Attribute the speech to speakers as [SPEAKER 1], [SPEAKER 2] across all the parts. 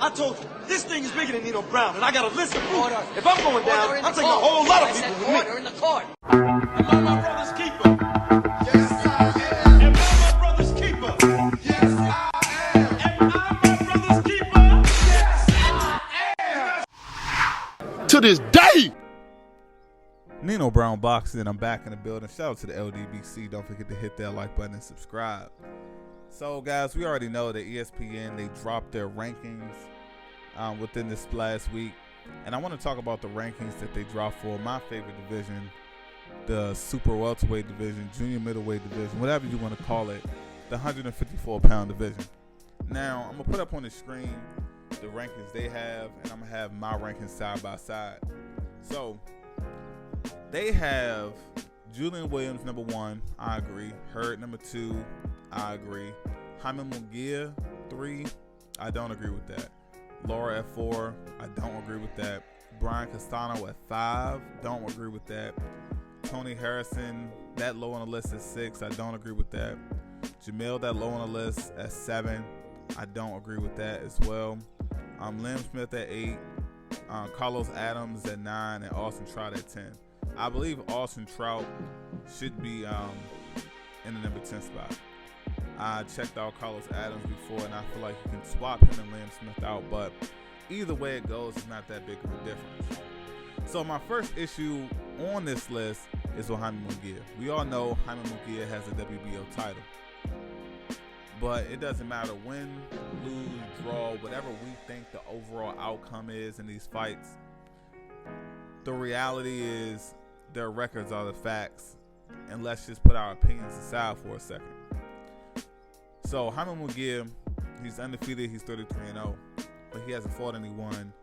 [SPEAKER 1] I told you, this thing is bigger than Nino Brown, and I got a list of proof. If I'm going down, I'm taking a whole lot of people with me.
[SPEAKER 2] Order in the court.
[SPEAKER 1] Am I my brother's keeper? Yes, I am. Am I my brother's keeper? Yes, I am. Am I my brother's keeper? Yes, I am.
[SPEAKER 3] To this day.
[SPEAKER 4] Nino Brown Boxing, I'm back in the building. Shout out to the LDBC. Don't forget to hit that like button and subscribe. So, guys, we already know that ESPN, they dropped their rankings within this last week. And I want to talk about the rankings that they dropped for my favorite division, the super welterweight division, junior middleweight division, whatever you want to call it, the 154-pound division. Now, I'm going to put up on the screen the rankings they have, and I'm going to have my rankings side by side. So, they have Julian Williams, number 1, I agree. Hurd, number 2, I agree. Jaime Munguia, 3, I don't agree with that. Lara at 4, I don't agree with that. Brian Castano at 5, don't agree with that. Tony Harrison, that low on the list at 6, I don't agree with that. Jamil, that low on the list at 7, I don't agree with that as well. Liam Smith at 8, Carlos Adams at 9, and Austin Trout at 10. I believe Austin Trout should be in the number 10 spot. I checked out Carlos Adams before, and I feel like you can swap him and Liam Smith out, but either way it goes, it's not that big of a difference. So my first issue on this list is with Jaime Munguia. We all know Jaime Munguia has a WBO title, but it doesn't matter win, lose, draw, whatever we think the overall outcome is in these fights. The reality is their records are the facts, and let's just put our opinions aside for a second. So Jaime Munguia, he's undefeated, he's 33-0, but he hasn't fought anyone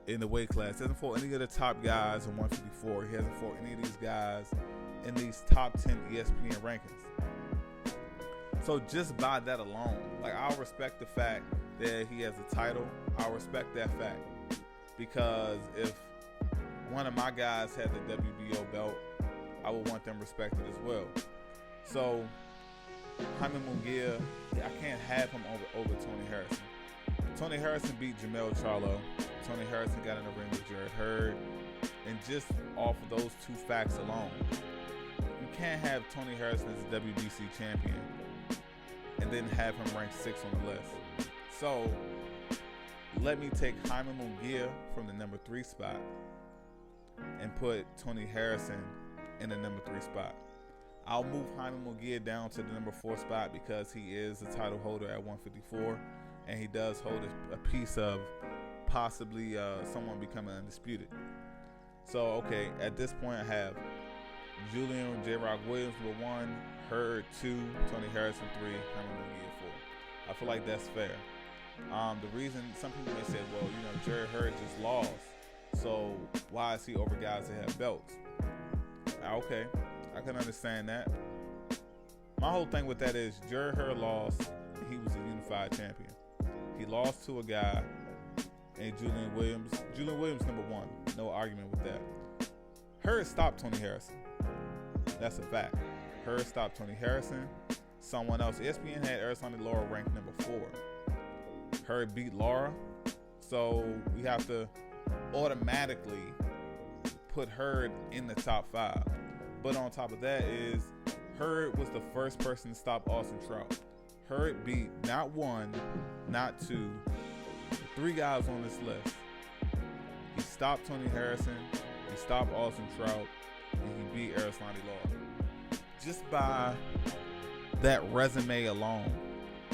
[SPEAKER 4] in the weight class. He hasn't fought any of the top guys in 154. He hasn't fought any of these guys in these top 10 ESPN rankings. So just by that alone, like, I'll respect the fact that he has a title. I'll respect that fact, because if one of my guys had the WBO belt, I would want them respected as well. So Jaime Munguia, I can't have him over Tony Harrison. Tony Harrison beat Jamel Charlo. Tony Harrison got in the ring with Jared Hurd. And just off of those two facts alone, you can't have Tony Harrison as a WBC champion and then have him ranked 6 on the list. So let me take Jaime Munguia from the number 3 spot and put Tony Harrison in the number 3 spot. I'll move Jaime Munguia down to the number 4 spot because he is a title holder at 154, and he does hold a piece of possibly someone becoming undisputed. So, okay, at this point I have Julian J-Rock Williams number 1, Hurd 2, Tony Harrison 3, Jaime Munguia 4. I feel like that's fair. The reason, some people may say, well, you know, Jared Hurd just lost, so why is he over guys that have belts? Okay, I can understand that. My whole thing with that is Jared Hurd lost, and he was a unified champion. He lost to a guy named Julian Williams. Julian Williams number 1, no argument with that. Hurd stopped Tony Harrison. That's a fact. Hurd stopped Tony Harrison. Someone else, ESPN had Erislandy Lara ranked number 4. Hurd beat Lara, so we have to automatically put Hurd in the top 5. But on top of that is Hurd was the first person to stop Austin Trout. Hurd beat not 1, not 2, 3 guys on this list. He stopped Tony Harrison, he stopped Austin Trout, and he beat Erislandy Lara. Just by that resume alone,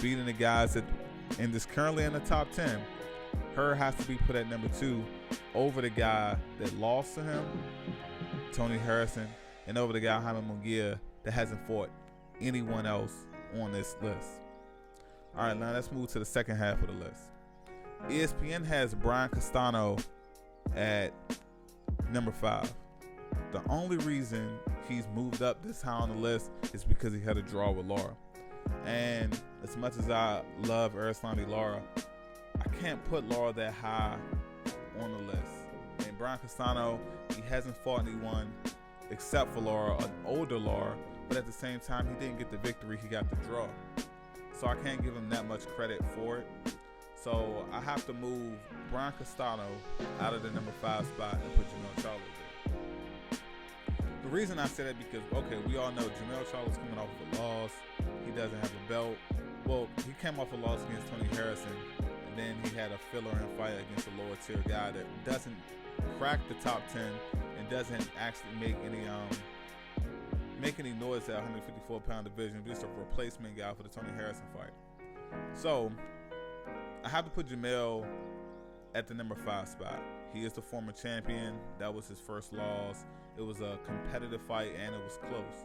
[SPEAKER 4] beating the guys that and is currently in the top 10, Hurd has to be put at number 2 over the guy that lost to him, Tony Harrison, and over the guy Jaime Munguia that hasn't fought anyone else on this list. All right, now let's move to the second half of the list. ESPN has Brian Castano at number 5. The only reason he's moved up this high on the list is because he had a draw with Lara. And as much as I love Erislandy Lara, I can't put Lara that high on the list. And Brian Castano, he hasn't fought anyone except for Lara, an older Lara, but at the same time, he didn't get the victory, he got the draw. So I can't give him that much credit for it. So I have to move Brian Castano out of the number 5 spot and put Jermell Charlo there. The reason I say that because, okay, we all know Jermell Charlo's coming off of a loss. He doesn't have a belt. Well, he came off a loss against Tony Harrison, and then he had a filler-in fight against a lower-tier guy that doesn't crack the top 10 and doesn't actually make any noise at 154-pound division, just a replacement guy for the Tony Harrison fight. So I have to put Jermell at the number 5 spot. He is the former champion. That was his first loss. It was a competitive fight and it was close.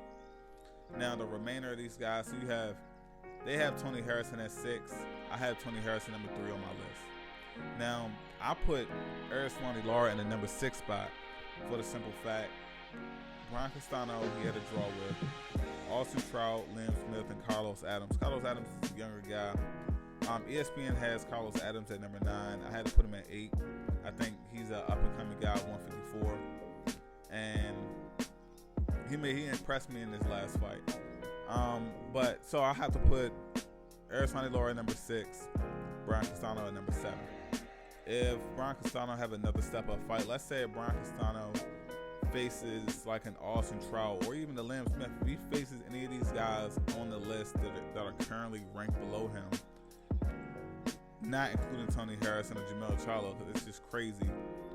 [SPEAKER 4] Now the remainder of these guys, so they have Tony Harrison at 6. I have Tony Harrison number 3 on my list. Now I put Erislandy Lara in the number 6 spot for the simple fact Brian Castano he had a draw with. Austin Trout, Liam Smith, and Carlos Adams. Carlos Adams is a younger guy. ESPN has Carlos Adams at number 9. I had to put him at 8. I think he's an up-and-coming guy at 154. And he impressed me in his last fight. But so I have to put Erislandy Lara at number 6, Brian Castano at number 7. If Brian Castano have another step-up fight, let's say if Brian Castano faces like an Austin Trout or even the Liam Smith, if he faces any of these guys on the list that are currently ranked below him, not including Tony Harrison or Jermell Charlo, because it's just crazy,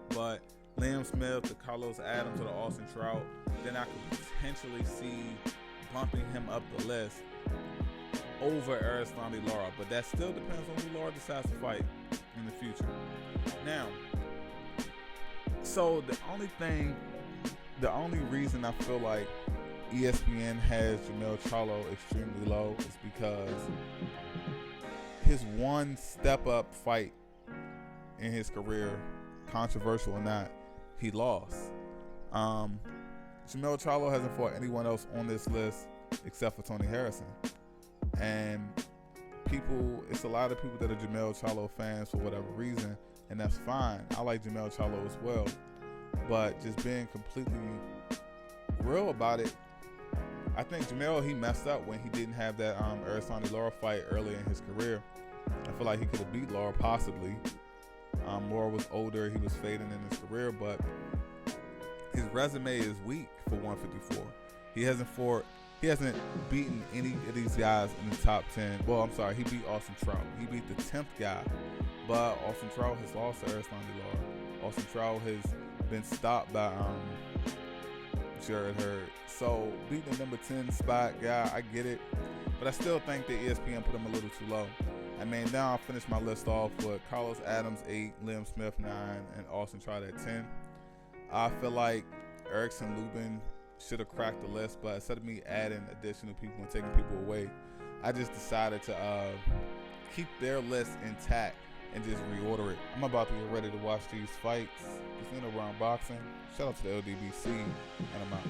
[SPEAKER 4] but Liam Smith, the Carlos Adams, or the Austin Trout, then I could potentially see bumping him up the list over Erislandy Lara. But that still depends on who Lara decides to fight in the future. Now, so the only reason I feel like ESPN has Jermell Charlo extremely low is because his one step-up fight in his career, controversial or not, he lost. Jermell Charlo hasn't fought anyone else on this list except for Tony Harrison. And it's a lot of people that are Jermell Charlo fans for whatever reason, and that's fine. I like Jermell Charlo as well. But just being completely real about it, I think Jermell, he messed up when he didn't have that Erislandy Lara fight early in his career. I feel like he could have beat Lara possibly. Lara was older, he was fading in his career, but his resume is weak for 154. He hasn't beaten any of these guys in the top 10. Well, I'm sorry, he beat Austin Trout. He beat the 10th guy, but Austin Trout has lost to Erislandy Lara. Austin Trout has been stopped by Jared Hurd. So beating the number 10 spot guy, I get it, but I still think that ESPN put him a little too low. I mean, now I'll finish my list off with Carlos Adams 8, Liam Smith 9, and Austin Trout at 10. I feel like Erickson Lubin should have cracked the list, but instead of me adding additional people and taking people away, I just decided to keep their list intact and just reorder it. I'm about to get ready to watch these fights. It's Middleweight boxing. Shout out to the LDBC, and I'm out.